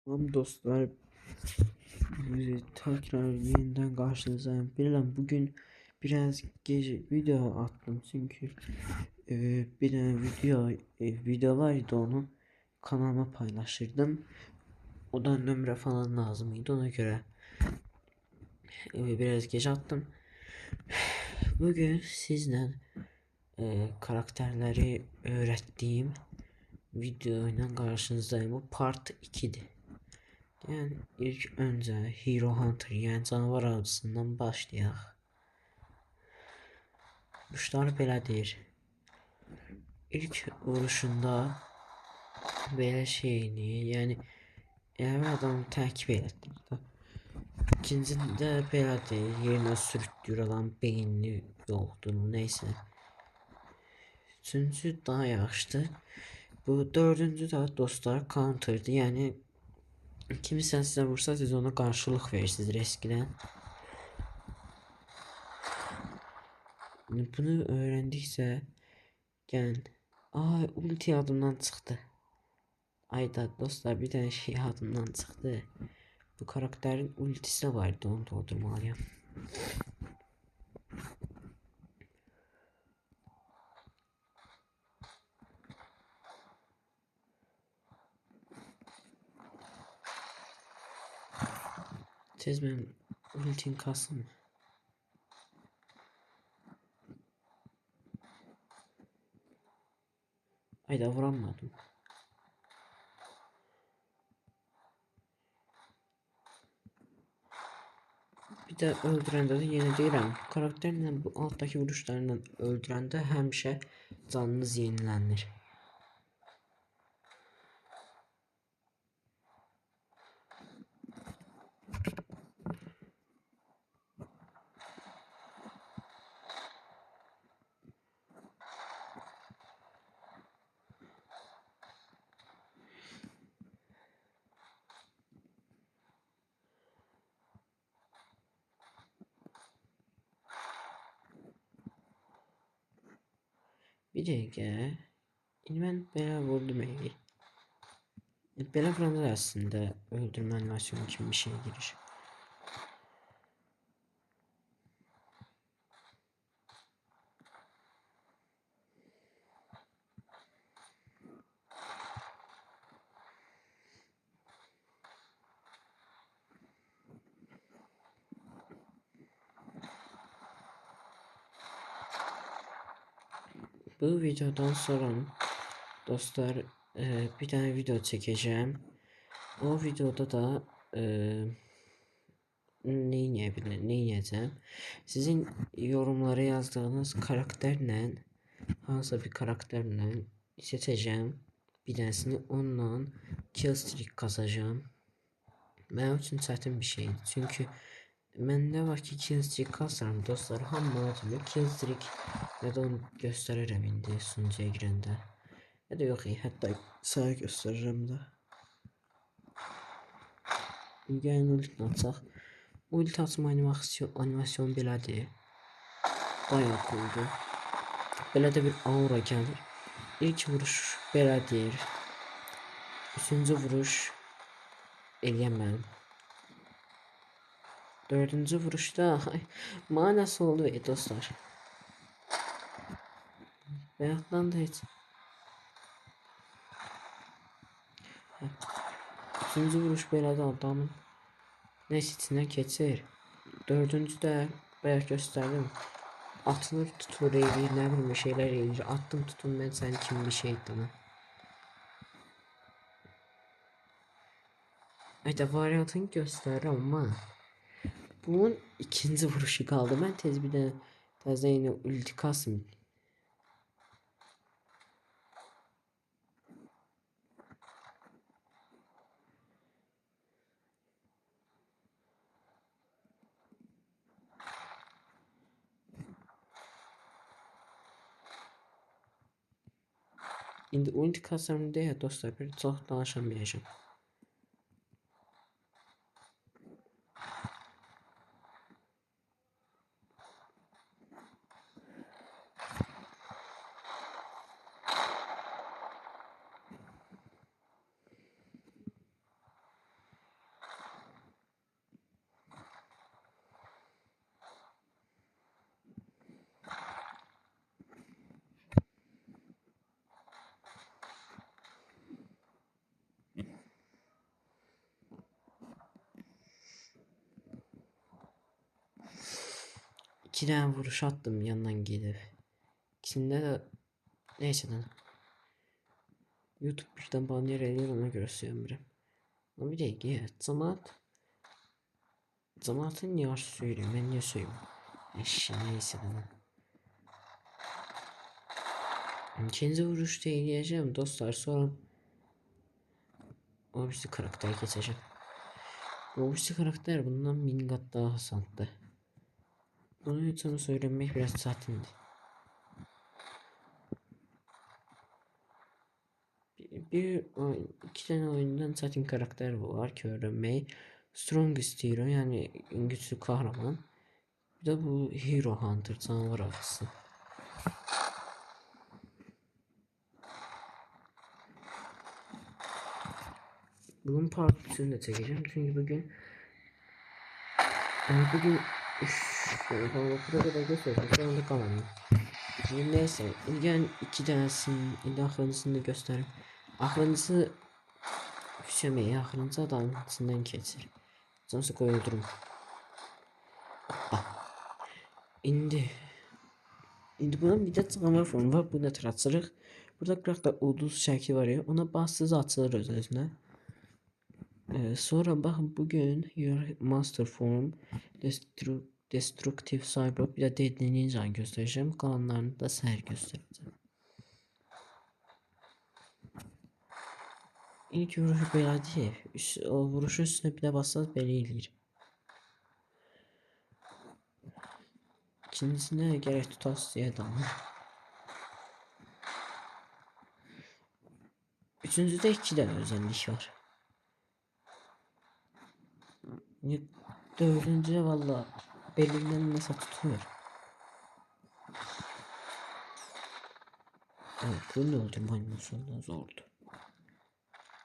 Tamam dostlar, tekrar yeniden karşınızdayım. Bilmem bugün biraz gece video attım çünkü bir tane video vardı, onu kanalıma paylaştırdım. O da nömrə falan lazımydı, ona göre biraz geç attım. Bugün sizle karakterleri öğrettiğim video ile karşınızdayım. Bu part 2'dir. Yani ilk önce Hero Hunter yani canavar avcısından başlayaq. Quşlar belədir. İlk vuruşunda belə şeyini, yəni adam təqib elətdir. İkincində belədir, yerinə sürükləyir, adam beynini yoxdur, neysə. Üçüncü daha yaxşıdır. Bu dördüncü də dostlar counterdir, yəni kimsə sizə vursa siz ona qarşılıq verirsiniz riskdən. Bunu öğrendiksə gel. Ulti adımdan çıktı. Ayda dostlar, bir tane şey adımdan çıktı. Bu karakterin ultisi de vardı, onu doldurmalıyım. Tez ben ultim kasım. Ayda vuramadım. Bir de öldürəndə də yenə deyirəm, karakterlə bu alttaki vuruşlarla öldürəndə həmişə canınız yenilənir. Bir dəqiqə. İndi mən belə vurdum evi. Belə vuranda da əslində öldürmə animasyonu kimi bir şey girir. Bu videodan sonra dostlar bir tane video çekeceğim. O videoda da ne sizin yorumlara yazdığınız karakterle, hansısa bir karakterle seçeceğim. Bir tanesini onunla kill streak kazacağım. Benim için çətin bir şeydi. Çünkü mən ne var ki kill streak kasarım dostlar, hamı atmıyor. Kill streak ya da onu göstərirəm indi sunucuya girəndə. Ya da yox, hətta sağ göstərirəm də. Gəlin ulti ataq. Ulti atma animasyon belədir. Bayağı cooldur. Belə də bir aura gəlir. İlk vuruş belədir. Üçüncü vuruş eləyəmədim. Dördüncü vuruşda manası oldu dostlar. Bayaqdan da heç. Üçüncü vuruş belədir adamın. Neyse içindən keçir. Dördüncü də bayaq göstərdim. Atılır, tutulur, eləyir, nə bilim bir şeylər eləyir. Attım, tutun, mən sən kimi bir şeydim. Ayda variantını göstərirəm amma bunun ikinci vuruşu kaldı. Ben tez bir de təzə yine ulti kasım. İndi ulti kasarım deyə dostlar, bir çox danışamayacağım. 2 tane vuruş attım yandan gelip. İkisinde de neyse lan. YouTube birden bana yer ediyor, ona göre söylüyorum. Ama bir de ya Cemaat'ın niye söylüyorum, ben niye söyleyeyim. Neyse lan. İkinci vuruşta eləyəcəm dostlar, sonra o birisi karakter geçeceğim. O birisi karakter bundan 1000 kat daha hasandı. Bunu insana söylemek biraz çatındı. İki tane oyundan çetin karakter var ki öğrenmeyi. Strongest Hero, yani güçlü kahraman. Bir de bu Hero Hunter, canavar avcısı. Bugün part 3'ünü de çekeceğim çünkü bugün burada kadar göstereceğim, şu anda kalanım. Şimdi neyse, yani iki tanesini, ahırıncısını da göstereyim. Ahırıncısı Hüsemeyi, ahırıncı adamın içinden geçir. Cansı koyuldurum. İndi. İndi bunun bir de canavar formu var. Bunu da tıraçırıq. Burada qıraqda ulduz şəkli var ya. Ona bassız açılır öz-özünə. Sonra bakın bugün your master form destructive cyber, bir de deadly ninja göstereceğim. Kalanlarını da səhər göstereceğim. İlk vuruşu belə deyil. O vuruşun üstüne bir de bassaz belə eləyir. İkincisine gerek tutas diye damla. Üçüncüde 2 tane özellik var. Dördüncüde valla belinden nasıl tutuyor. Evet, bunu öldürmenin sonunda zordu.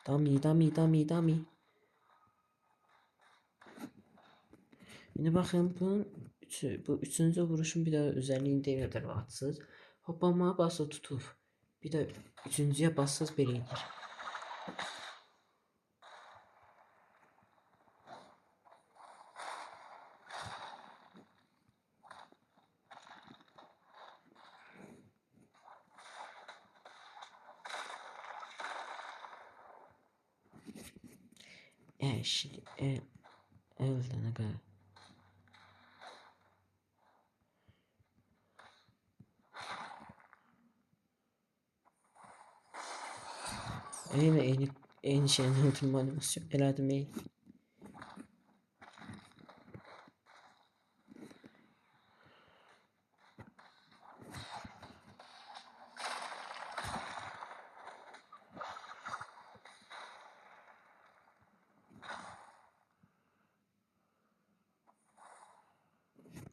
Dami. Yine bakın bu üçüncü vuruşun bir de özelliğini devredir rahatsız. Hoplama bası tutup bir de üçüncüye bassız belirler. Şimdi elden kadar. Yine en şeyini oturma animasyon eladım iyi.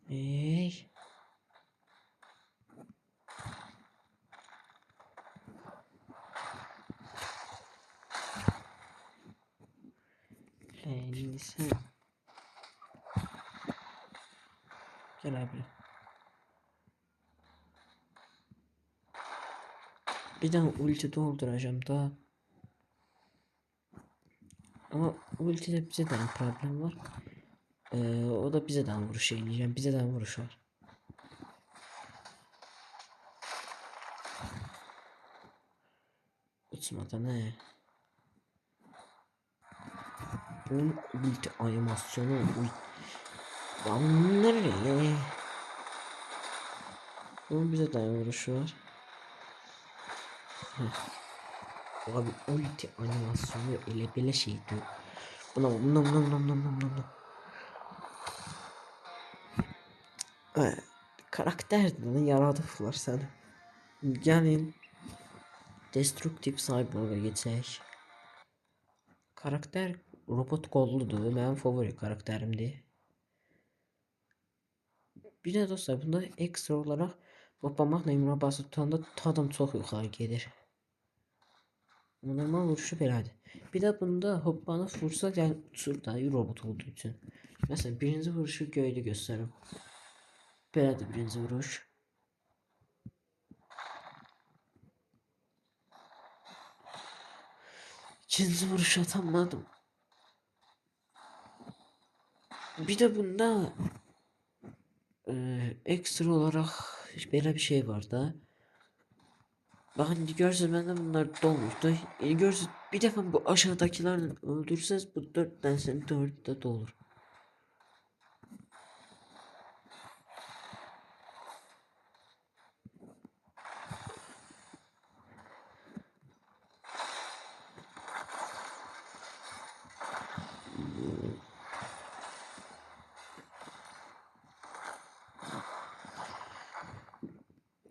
Ey. Neyse. Gel abi. Bir daha ulti dolduracağım da. Ama ultide bize de problem var. O da bize vuruş eləyəcəm. Bize vuruş var. Uçmadan ne? Bunun ulti animasyonu lan nereye? Bunun bize vuruşu var. Abi ulti animasyonu ile bile şeydi. Buna. Karakterden yaradıklar seni. Yani Destructive Cyborg'a geçək. Karakter robot kolludur. Benim favori karakterimdi. Bir de dostlar bunda ekstra olarak hoppamakla imra basıp tutanda tadım çok yukarı gelir. Normal vuruşu belədir. Bir de bunda hoppanı vursa yani uçur da robot olduğu için. Mesela birinci vuruşu göydə göstərim. Belədir birinci vuruş. İkinci vuruş atamadım. Bir de bunda Ekstra olarak böyle bir şey var da. Bakın indi görürsünüz bende bunlar dolmuştu. İndi görürsünüz bir defa bu aşağıdakilerden öldürseniz bu 4 tanesinin 4'ü de dolur.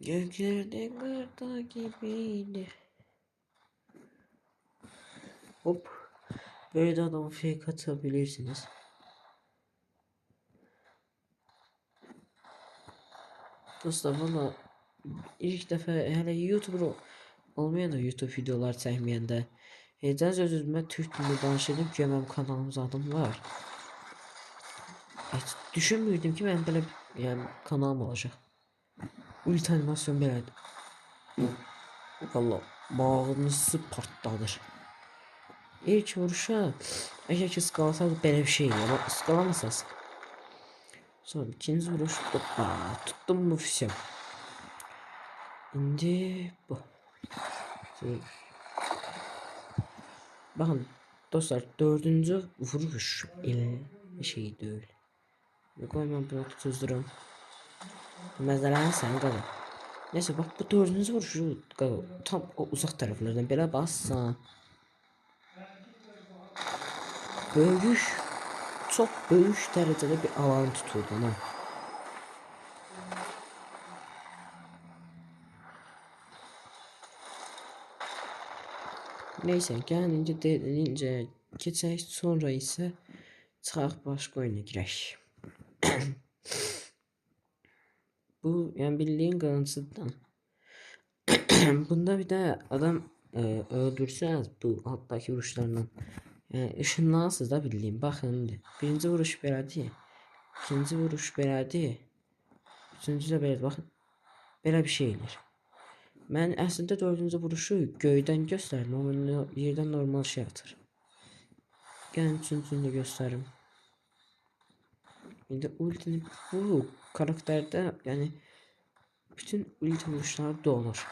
Göklerde karda gibiydi. Hop. Böyle de adamı fake atabilirsiniz. Dostlar valla ilk defa hele YouTuber olmayan da YouTube videolar çəkməyəndə heyecan sözümə Türk dilində danışırdım ki, mənim kanalımıza adım var. Heç düşünmürdüm ki, mənim belə yəni kanalım olacaq. Ulti animasyon belədir. Valla bağınızı partladır. İlk vuruşa əgər ki skalasaydı belə bir şey ama skalamasaz. Sonra ikinci vuruş hoppa tuttum mu füsyon. İndi bu. Bakın dostlar dördüncü vuruş ile bir şey değil. Koymam bunu tutuzdurum. Mesela sen kadar. Neyse bak bu dördüncü vuruşu tam o uzak taraflardan belə bassan. Böyük, çok böyük derecede bir alan tutuldu ha. Neyse gəlincə dedincə keçək sonra isə çıxaq başqa oyuna girək. Bu yani bildiğin qılıncıdan. Bunda bir de adam öldürsəz bu alttaki vuruşlarla yani ışınlansız da bildiğin bakın indi. Birinci vuruş belədir. İkinci vuruş belədir. Üçüncü də belədir. Baxın. Belə bir şeydir. Mən əslində dördüncü vuruşu göydən göstərdim ama yerdən normal şey atır. Gəlin üçüncünü də göstərim. İndi ultini bu karakterde yani bütün ulti vuruşlar dolur.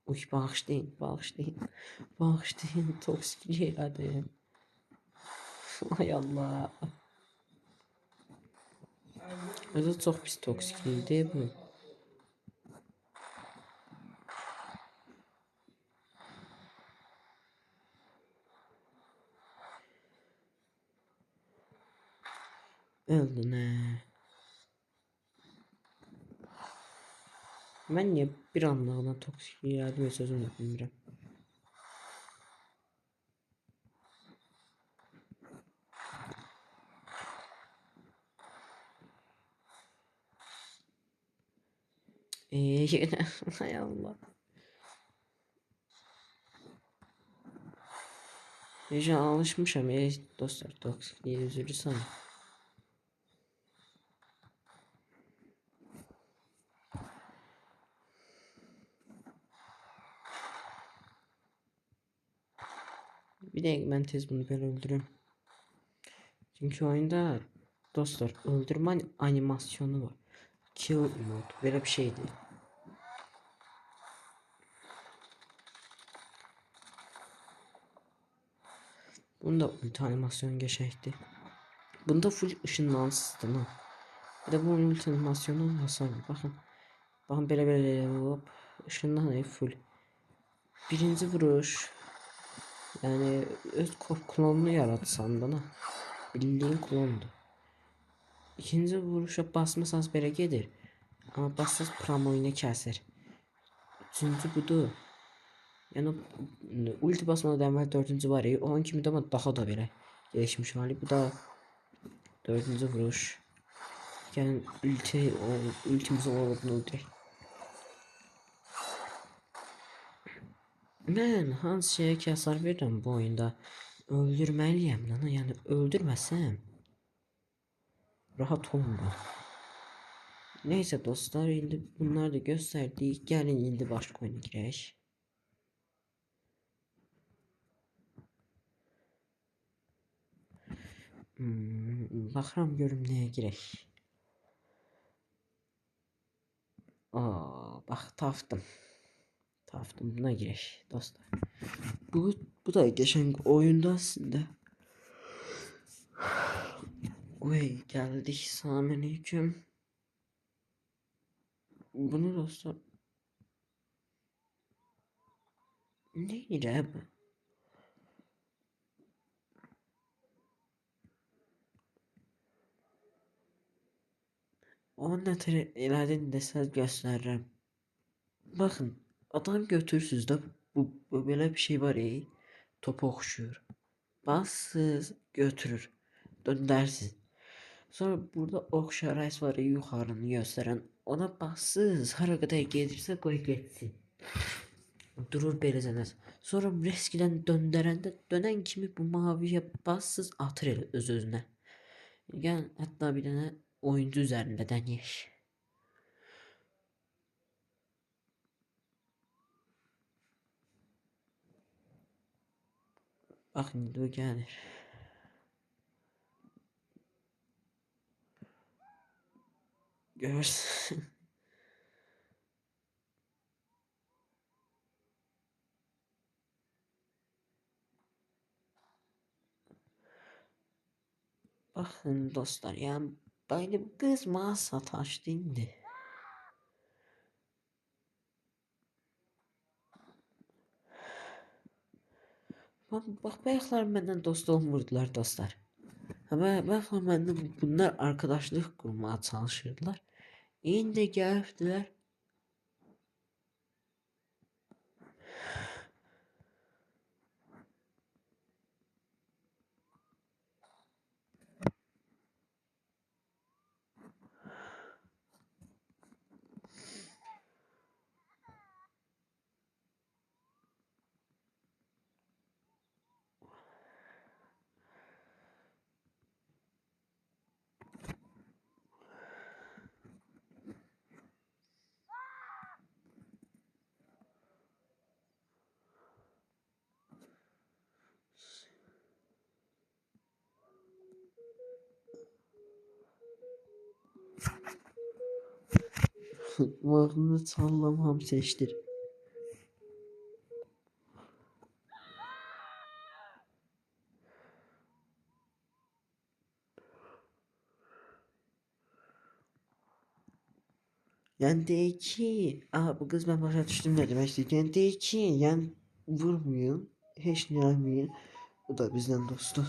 Uy bağışlayın, bağışlayın. Bağışlayın, toksik elədim. Ay Allah. Özü çok pis toksiklikdir bu. Öldü ne? Ben niye bir anlığına toksikliği yardım et sözünü bilmirəm. Yine hay Allah. Nece alışmışam dostlar toksikliğe üzülürsem. Bir de ben tez bunu böyle öldürürüm. Çünkü oyunda dostlar öldürme animasyonu var. Kill mode böyle bir şeydi. Bunda ulti animasyon geçekti. Bunda full ışınlansızdı lan. Bir de bunun ulti animasyonu hasar. Bakın. Bakın böyle hop. Işınlanıyor full. Birinci vuruş. Yani öz klonunu yaratsan bana. Bildiğin klondu. İkinci vuruşa basmasanız belə gedir. Ama bassaz pramoyunu kəsir. Üçüncü budur. Yani ulti basmadan əvvəl dördüncü var ya. Onun kimi de ama daha da belə gelişmiş hali. Bu da dördüncü vuruş. Yani ultimizin olduğunu öldürək. Mən hansı şeyə ki hasar verirəm bu oyunda öldürməliyəm lan. Yəni öldürməsəm rahat olmuram. Neyse dostlar indi bunları da gösterdik. Gəlin indi başqa oyuna girək. Baxıram görüm nəyə girək. Aa, bax tapdım. Tapdım, buna girək dostlar. Bu da geçen oyunda aslında. Oy, geldik. Selamünaleyküm. Bunu dostlar. Neydi bu? Onun nətər elədin desəz göstərirəm. Bakın, adam götürsüz de bu böyle bir şey var ya. Topu oxşuyur. Bassız götürür. Döndərsiz. Sonra burada oxşarayız var ya, yuxarını göstərən. Ona bassız, hara qədər gedirsə qoy getsin. Durur beləcənəz. Sonra riskdən döndərəndə dönən kimi bu maviyə bassız atır elə öz-özünə. Yəni hətta bir dənə oyuncu üzərində deneyək. Bax indi o gəlir. Görürsün. Bakın dostlar, yani böyle kız bana sataştı indi. Bak bayaqlar məndən dost olmurdular dostlar. Ama bayaqlar məndən bunlar arkadaşlık kurmaya çalışırdılar. İndi gəlibdilər. Varını sallamam seçtir. Yani değil ki, bu kız ben başa düştüm ne demek istediğini. Değil ki, yani vurmuyor, hiç ne yapmıyor. Bu da bizden dostu.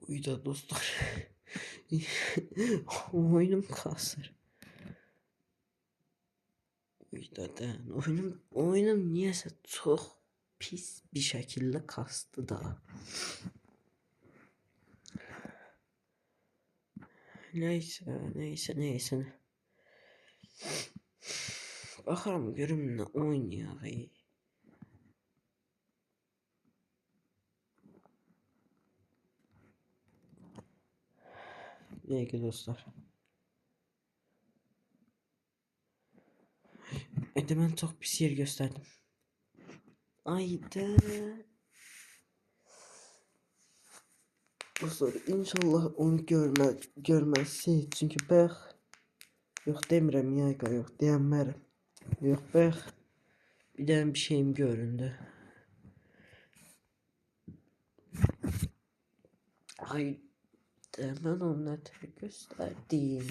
Uyda dostlar. Oyunum kasır. Uydadan oyunum niyeyse çok pis bir şekilde kastı da. Neyse. Bakalım görüm ne oynuyor. Peki dostlar. Ben çok pis yer gösterdim. Ayda. Dostlar inşallah onu görmezsiniz. Çünkü ben yok demirəm yaqa yok deyənmərəm. Yok bir şeyim göründü. Ay, ben onları gösterdim.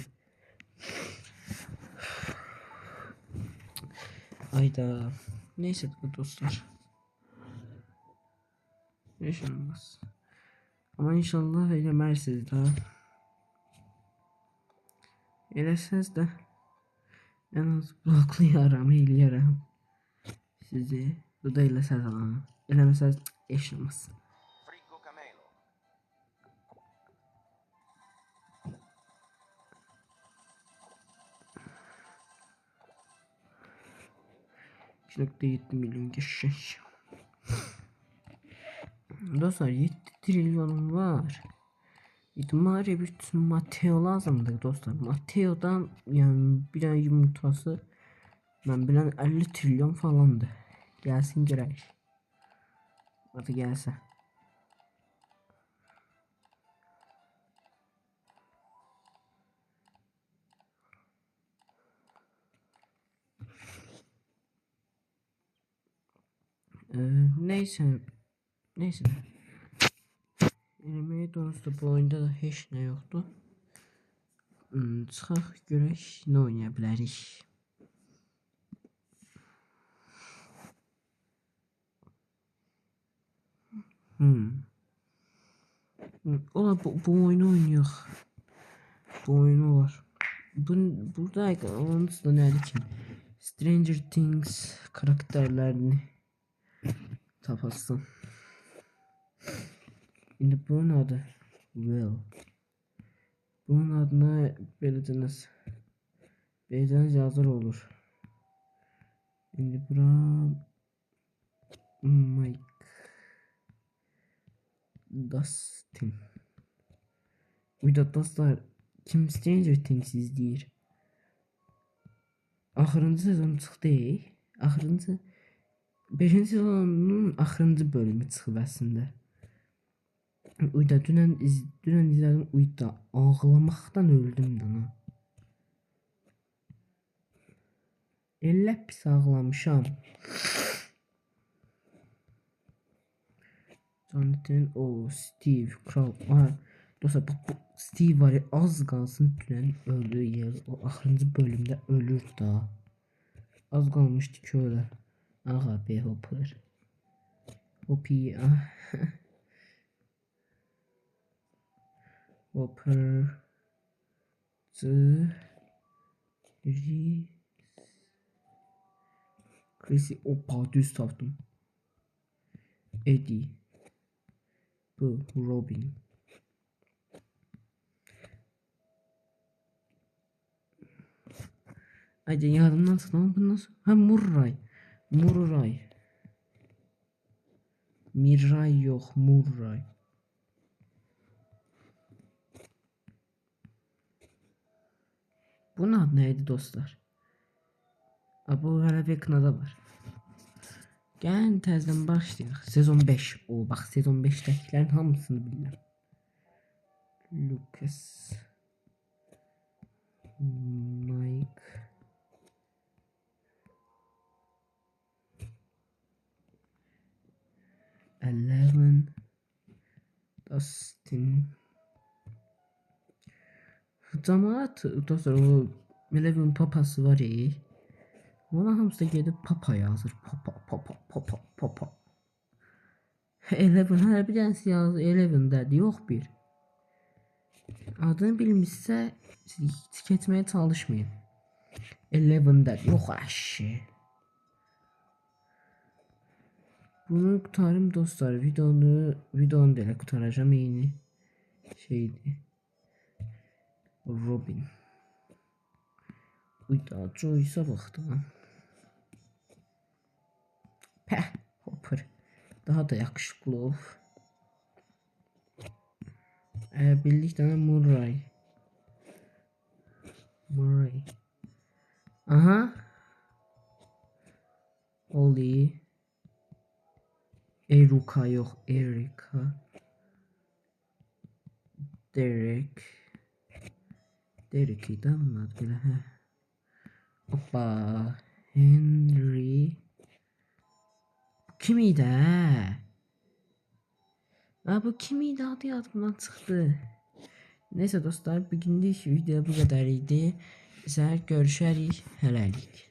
Ayda. Neyse dostlar. Yaşanmaz. Ama inşallah eləmərsiniz daha. Eləsəz də en az bloklayarım, eləyərəm sizi. Bu da eləsəz alanı. Eləməsəz yaşanmaz. %7 milyon geçecek. Dostlar 7 trilyonum var. İdmari bütün Mateo lazımdır dostlar. Mateo'dan yani bir tane yumurtası ben bilen 50 trilyon falandı. Gelsin girək. Hadi gelse. Neyse. Neyse. Eləməyə doğrusu bu oyunda da heç nə yoxdur. Çıxaq görək nə oynaya bilərik. Ola bu oyunu oynayaq. Bu oyunu var. Burada onun da nədir ki? Stranger Things karakterlerini tapasın. İndi bunun adı Will. Bunun adına belirtiniz yazır olur. İndi bura Mike Dustin. Uyda dostlar kim Stranger Things izləyir? Axırıncı sezon çıxdı. Axırıncı 5-ci sezonun axırıncı bölümü çıxıb əslində. Uyda dünən izlədim. Uyda ağlamaqdan öldüm dana. Elə pis ağlamışam. Jonathan Steve Kral. Dostlar bak bu Steve var ya az kalsın dünən öldüğü yer. O axırıncı bölümdə ölür da. Az kalmıştı ki öyle. Aha be Hopper. Hoppy ah. Hopper. Chrissy opa düz tapdım. Eddie. Bu Robin. Hadi yardımdan çıkalım bu nasıl? Ha Murray. Miray yok Murray. Bunun adı neydi dostlar? Bu hala bir kınada var. Gəlin təzədən başlayaq. Sezon 5. Bax sezon 5'dəkilərin hamısını bilirəm. Lucas. Mike. Eleven. Dustin. Camaat dostlar o Eleven papası var ya. Ona hamısı da gedib papa yazır. Papa. Eleven hər bir dənəsi yazır. Eleven'dədir. Yox bir. Adını bilmişsə keçməyə çalışmayın. Eleven'dədir. Yox əşi. Bunu kurtarım dostlar. Videonu da elə kurtaracağım eyni şeydi. Robin. Uyda Joyce'a baxdı lan. Pəh, Hopper. Daha da yakışıklı ol. Birlikte Murray. Aha. Oli. Eruka yok. Erika. Derek'i de anladı bile. Hoppa. Henry. Kimiydi he? Aa, bu kim idi, adı yadımdan çıxdı. Neyse dostlar, bugünlük video bu qədər idi. Görüşərik, hələlik.